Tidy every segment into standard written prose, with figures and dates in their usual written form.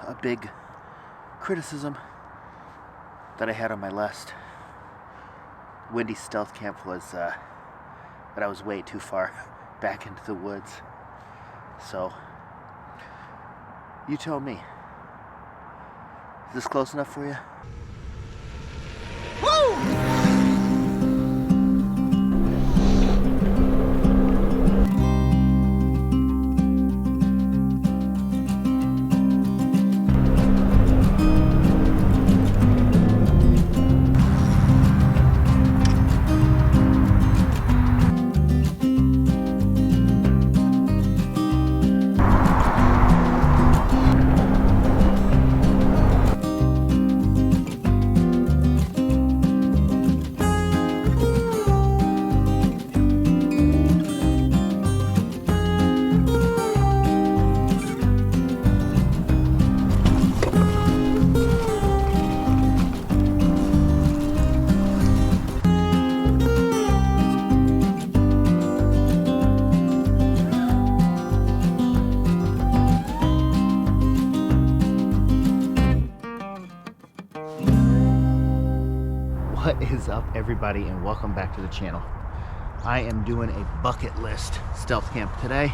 a big criticism that I had on my last Wendy stealth camp was that I was way too far back into the woods. So, you tell me. Is this close enough for you? Woo! What is up, everybody, and welcome back to the channel. I am doing a bucket list stealth camp today.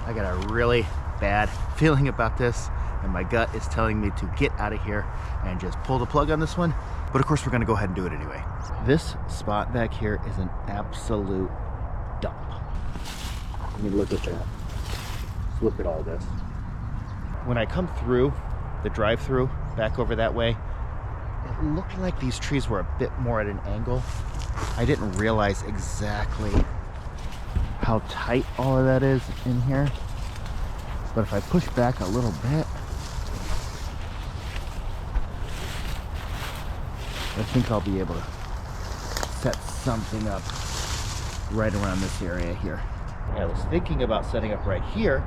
I got a really bad feeling about this, and my gut is telling me to get out of here and just pull the plug on this one. But of course, we're gonna go ahead and do it anyway. This spot back here is an absolute dump. I mean, look at that. Just look at all this. When I come through the drive-thru back over that way, it looked like these trees were a bit more at an angle. I didn't realize exactly how tight all of that is in here. But if I push back a little bit, I think I'll be able to set something up right around this area here. I was thinking about setting up right here,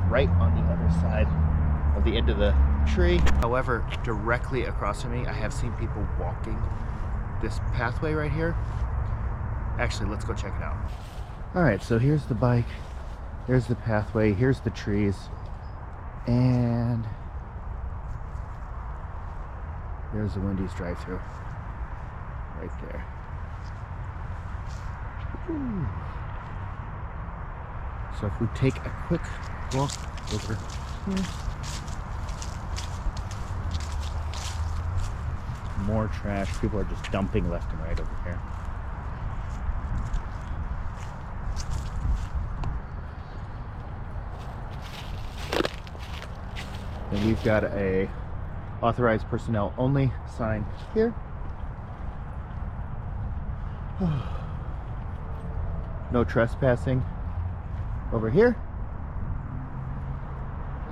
right on the other side of the end of the tree. However, directly across from me, I have seen people walking this pathway right here. Actually, let's go check it out. All right, so here's the bike, here's the pathway, here's the trees, and there's the Wendy's drive-thru right there. Ooh. So if we take a quick walk over here, more trash. People are just dumping left and right over here. And we've got a authorized personnel only sign here. No trespassing over here.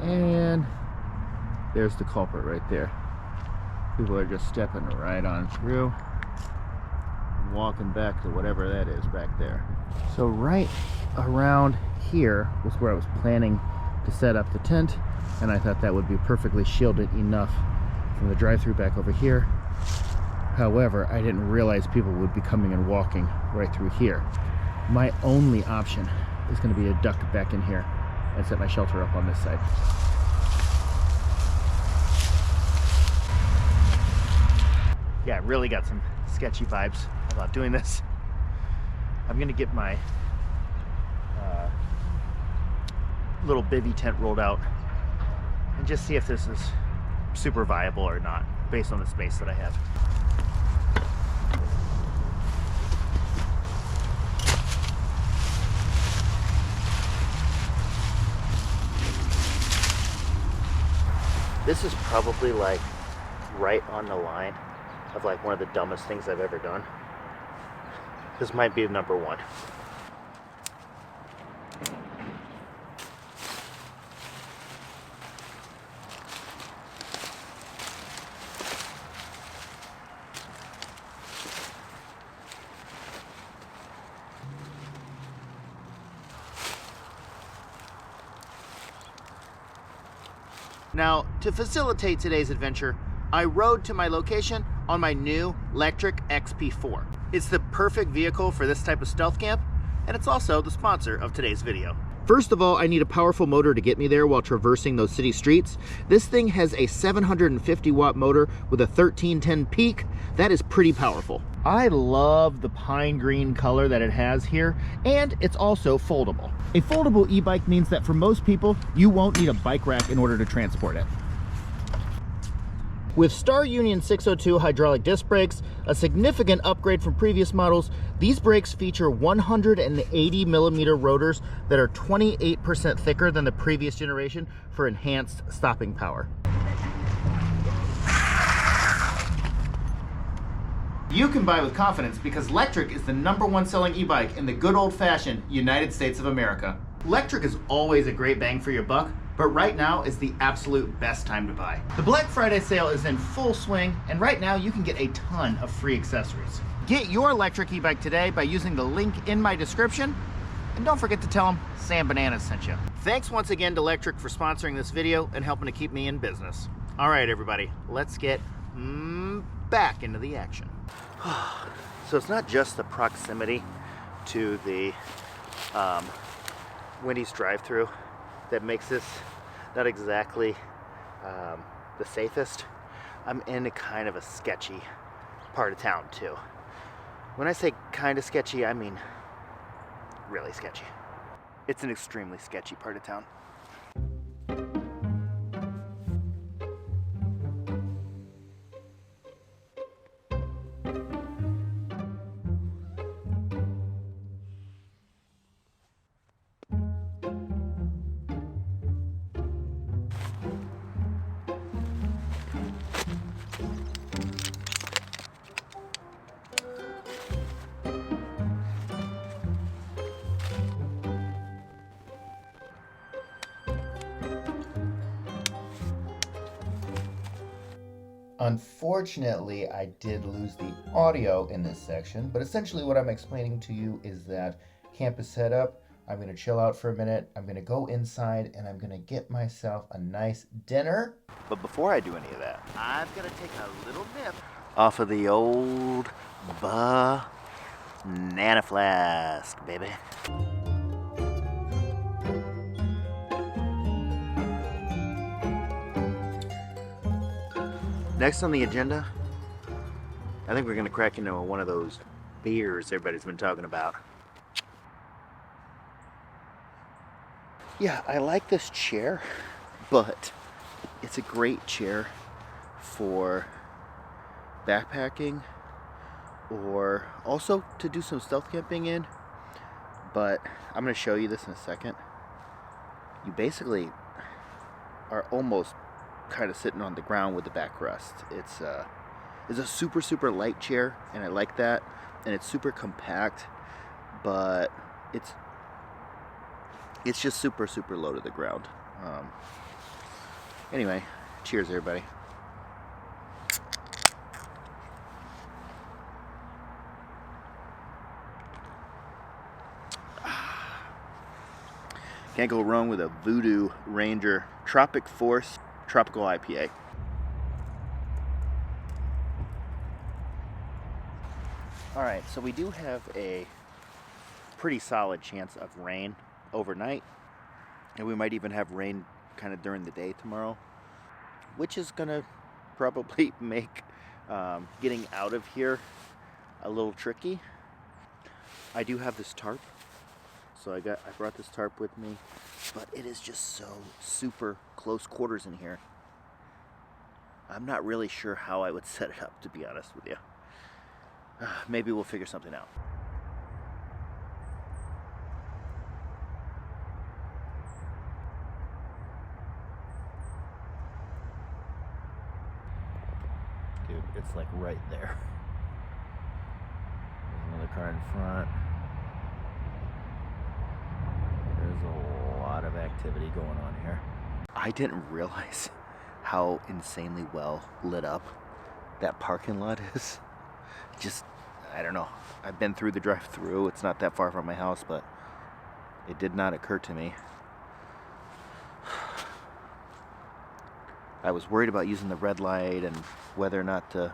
And there's the culprit right there. People are just stepping right on through, walking back to whatever that is back there. So right around here was where I was planning to set up the tent, and I thought that would be perfectly shielded enough from the drive-thru back over here. However, I didn't realize people would be coming and walking right through here. My only option is going to be to duck back in here and set my shelter up on this side. Yeah, really got some sketchy vibes about doing this. I'm gonna get my little bivvy tent rolled out and just see if this is super viable or not based on the space that I have. This is probably like right on the line of like one of the dumbest things I've ever done. This might be number one. Now, to facilitate today's adventure, I rode to my location on my new electric XP4. It's the perfect vehicle for this type of stealth camp, and it's also the sponsor of today's video. First of all, I need a powerful motor to get me there while traversing those city streets. This thing has a 750 watt motor with a 1310 peak. That is pretty powerful. I love the pine green color that it has here, and it's also foldable. A foldable e-bike means that for most people, you won't need a bike rack in order to transport it. With Star Union 602 hydraulic disc brakes, a significant upgrade from previous models, these brakes feature 180 millimeter rotors that are 28% thicker than the previous generation for enhanced stopping power. You can buy with confidence because Lectric is the #1 selling e-bike in the good old-fashioned United States of America. Lectric is always a great bang for your buck, but right now is the absolute best time to buy. The Black Friday sale is in full swing, and right now you can get a ton of free accessories. Get your Lectric e-bike today by using the link in my description, and don't forget to tell them Sam Bananas sent you. Thanks once again to Lectric for sponsoring this video and helping to keep me in business. All right, everybody, let's get back into the action. So it's not just the proximity to the Wendy's drive-thru that makes this not exactly the safest. I'm in a kind of a sketchy part of town too. When I say kind of sketchy, I mean really sketchy. It's an extremely sketchy part of town. Unfortunately, I did lose the audio in this section, but essentially what I'm explaining to you is that camp is set up. I'm going to chill out for a minute. I'm going to go inside and I'm going to get myself a nice dinner. But before I do any of that, I've got to take a little nip off of the old banana flask, baby. Next on the agenda, I think we're gonna crack into one of those beers everybody's been talking about. Yeah, I like this chair, but it's a great chair for backpacking or also to do some stealth camping in. But I'm gonna show you this in a second. You basically are almost kind of sitting on the ground with the backrest. It's a super light chair, and I like that, and it's super compact, but it's just super low to the ground. Anyway, cheers everybody. Can't go wrong with a Voodoo Ranger Tropic Force Tropical IPA. Alright, so we do have a pretty solid chance of rain overnight, and we might even have rain kind of during the day tomorrow, which is gonna probably make getting out of here a little tricky. I do have this tarp, so I brought this tarp with me, but it is just so super close quarters in here. I'm not really sure how I would set it up, to be honest with you. Maybe we'll figure something out. Dude, it's like right there. There's another car in front. There's a lot of activity going on here. I didn't realize how insanely well lit up that parking lot is. Just, I don't know. I've been through the drive-thru. It's not that far from my house, but it did not occur to me. I was worried about using the red light and whether or not to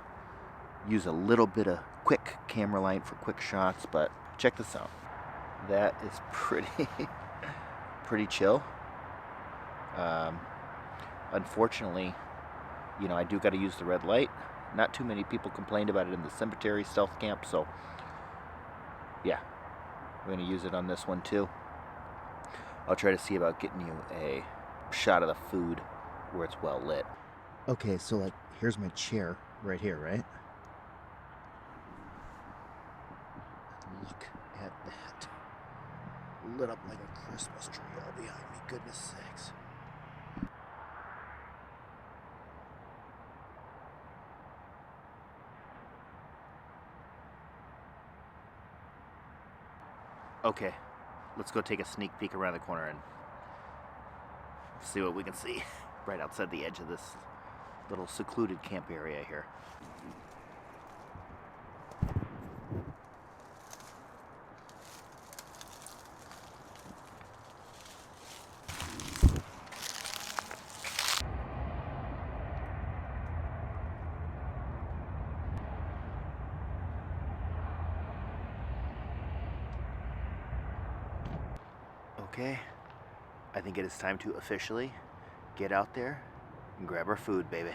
use a little bit of quick camera light for quick shots, but check this out. That is pretty pretty chill. Unfortunately, you know, I do got to use the red light. Not too many people complained about it in the cemetery stealth camp, so yeah, we're going to use it on this one too. I'll try to see about getting you a shot of the food where it's well lit. Okay, so like, here's my chair right here, right? Look at that. Lit up like a Christmas tree all behind me, goodness sakes. Okay, let's go take a sneak peek around the corner and see what we can see right outside the edge of this little secluded camp area here. Okay, I think it is time to officially get out there and grab our food, baby.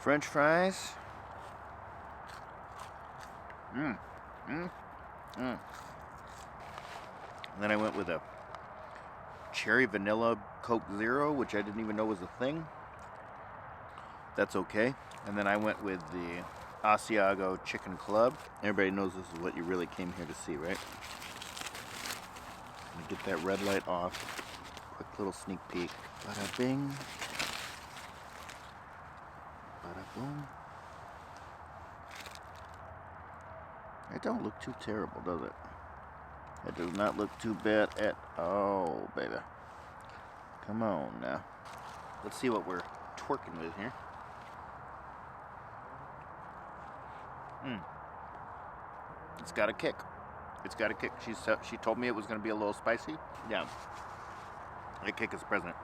French fries. And then I went with a cherry vanilla Coke Zero, which I didn't even know was a thing. That's okay. And then I went with the Asiago Chicken Club. Everybody knows this is what you really came here to see, right? Let me get that red light off. Quick little sneak peek. Bada bing. Bada boom. It don't look too terrible, does it? It does not look too bad at all, baby. Come on now. Let's see what we're twerking with here. It's got a kick. It's got a kick. She told me it was going to be a little spicy. Yeah. The kick is present.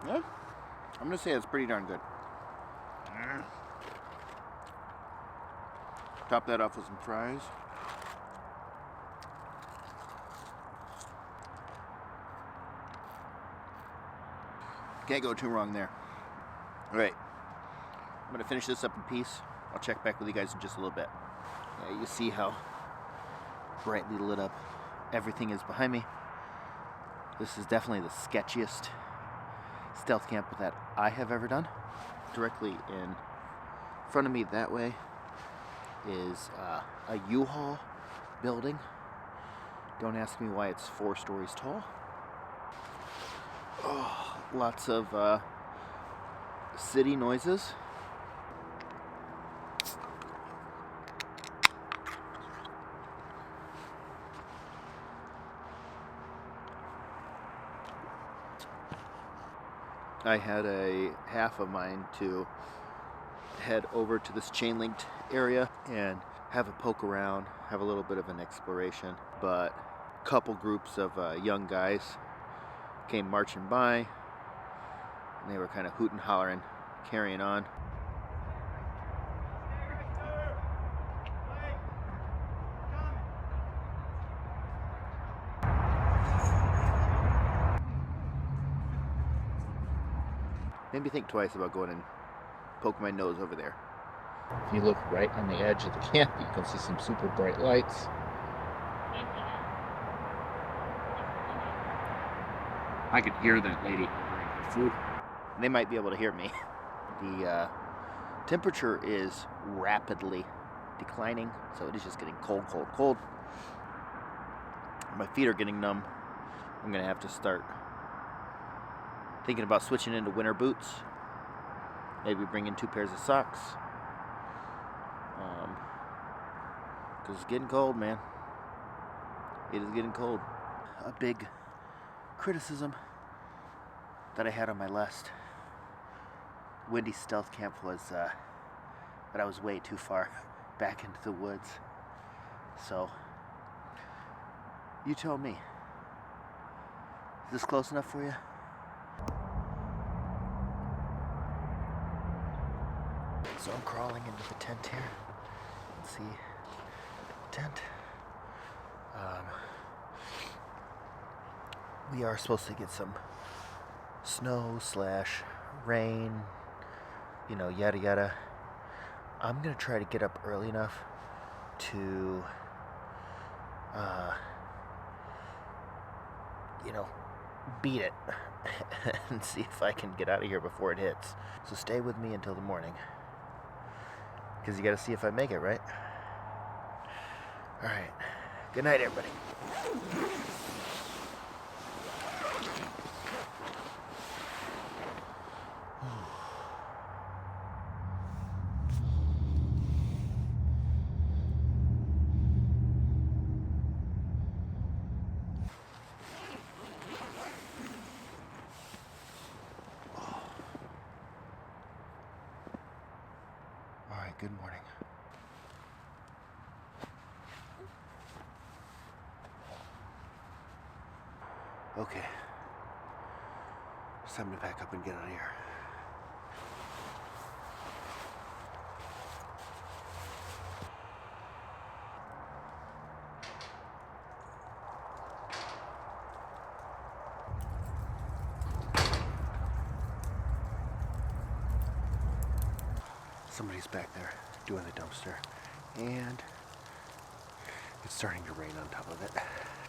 Yeah. I'm going to say it's pretty darn good. Top that off with some fries. Can't go too wrong there. Alright, I'm going to finish this up in peace. I'll check back with you guys in just a little bit. You see how brightly lit up everything is behind me. This is definitely the sketchiest stealth camp that I have ever done. Directly in front of me that way is a U-Haul building. Don't ask me why it's 4 stories tall. Oh, lots of city noises. I had a half of mine to head over to this chain linked area and have a poke around, have a little bit of an exploration, but a couple groups of young guys came marching by and they were kind of hooting, hollering, carrying on. Made me think twice about going and poking my nose over there. If you look right on the edge of the camp, you can see some super bright lights. I could hear that lady ordering her food. They might be able to hear me. The temperature is rapidly declining, so it is just getting cold, cold, cold. My feet are getting numb. I'm gonna have to start thinking about switching into winter boots. Maybe bring in 2 pairs of socks. Because it's getting cold, man. It is getting cold. A big criticism that I had on my last Wendy stealth camp was that I was way too far back into the woods. So, you tell me. Is this close enough for you? So I'm crawling into the tent here. Let's see the tent. We are supposed to get some snow / rain, you know, yada yada. I'm gonna try to get up early enough to you know, beat it and see if I can get out of here before it hits. So stay with me until the morning, because you gotta see if I make it, right? All right, good night, everybody. Good morning. Okay. It's time to pack up and get out of here. Somebody's back there doing the dumpster, and it's starting to rain on top of it.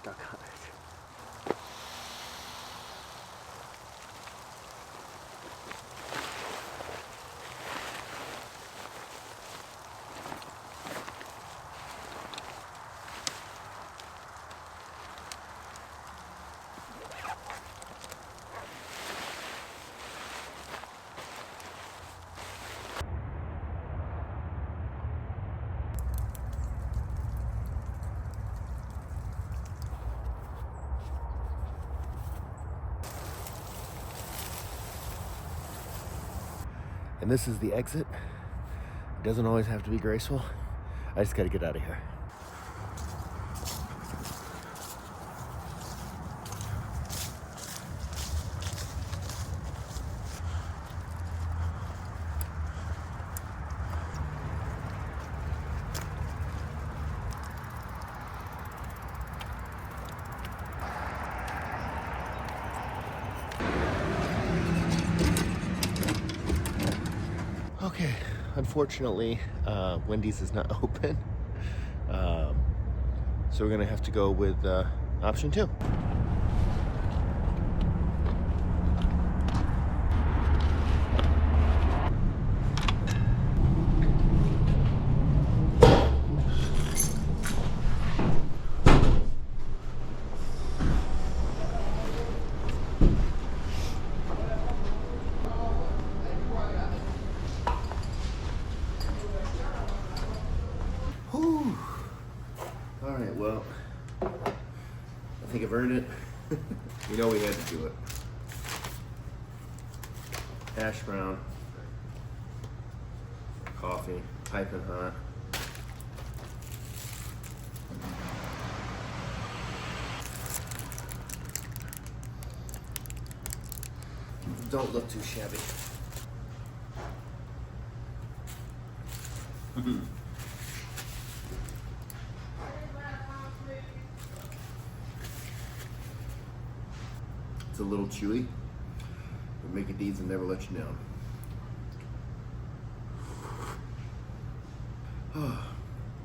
Doggone it. And this is the exit. It doesn't always have to be graceful. I just gotta get out of here. Okay, unfortunately, Wendy's is not open, so we're gonna have to go with option 2. All right, well, I think I've earned it. You know we had to do it. Hash brown, coffee, piping hot. Don't look too shabby. It's a little chewy. Make your deeds and never let you down.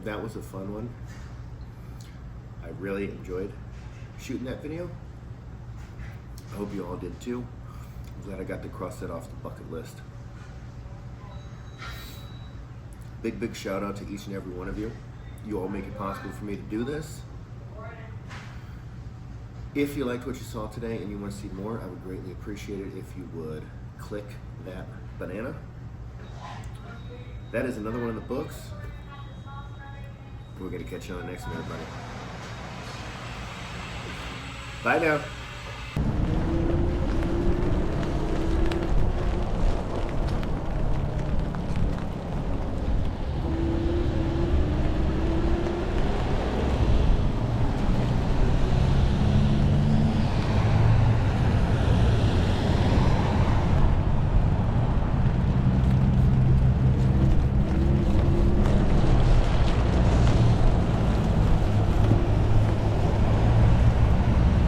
That was a fun one. I really enjoyed shooting that video. I hope you all did too. I'm glad I got to cross that off the bucket list. Big shout out to each and every one of you. You all make it possible for me to do this. If you liked what you saw today and you want to see more, I would greatly appreciate it if you would click that banana. That is another one in the books. We're going to catch you on the next one, everybody. Bye now.